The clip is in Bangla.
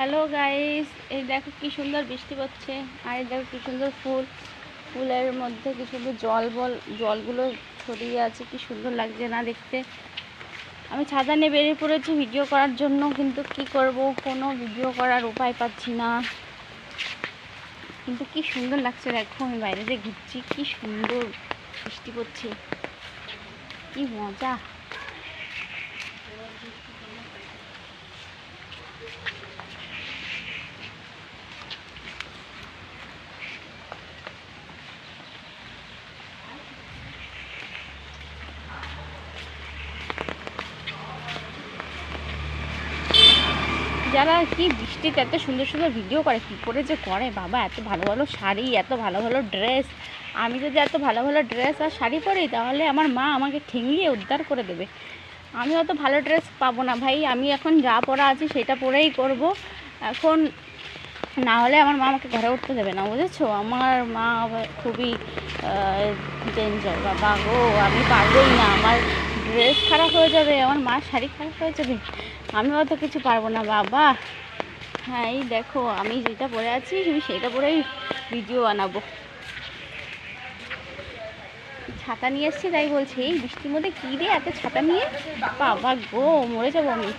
হ্যালো গাইস, এই দেখো কি সুন্দর বৃষ্টি পড়ছে। আর এই দেখো কি সুন্দর ফুলের মধ্যে কি সুন্দর জলগুলো ছড়িয়ে আছে, কি সুন্দর লাগছে না দেখতে। আমি ছাতা নিয়ে বেরিয়ে পড়েছি ভিডিও করার জন্য, কিন্তু কি করব, কোনো ভিডিও করার উপায় পাচ্ছি না। কিন্তু কি সুন্দর লাগছে দেখো, আমি বাইরে যে ঘুরছি, কি সুন্দর বৃষ্টি পড়ছে, কি মজা। যারা কি বৃষ্টিতে এত সুন্দর সুন্দর ভিডিও করে, কী করে যে করে বাবা, এত ভালো ভালো শাড়ি, এত ভালো ভালো ড্রেস। আমি যদি এত ভালো ভালো ড্রেস আর শাড়ি পরি, তাহলে আমার মা আমাকে ঠেঙিয়ে উদ্ধার করে দেবে। আমি অত ভালো ড্রেস পাবো না ভাই, আমি এখন যা পরা আছি সেটা পরেই করব এখন। না হলে আমার মা আমাকে ঘরে উঠতে দেবে না, বুঝেছো। আমার মা খুবই ডেঞ্জার বাবা গো, আমি পারবোই না। আমার ড্রেস খারাপ হয়ে যাবে, আমার মার শাড়ি খারাপ হয়ে যাবে, আমি অত কিছু পারবো না বাবা। হ্যাঁ, এই দেখো আমি যেটা পরে আছি, আমি সেটা পরেই ভিডিও বানাবো। ছাতা নিয়ে এসছি তাই বলছি, এই বৃষ্টির মধ্যে কী রে এত ছাতা নিয়ে, বাবা গো মরে যাবো আমি।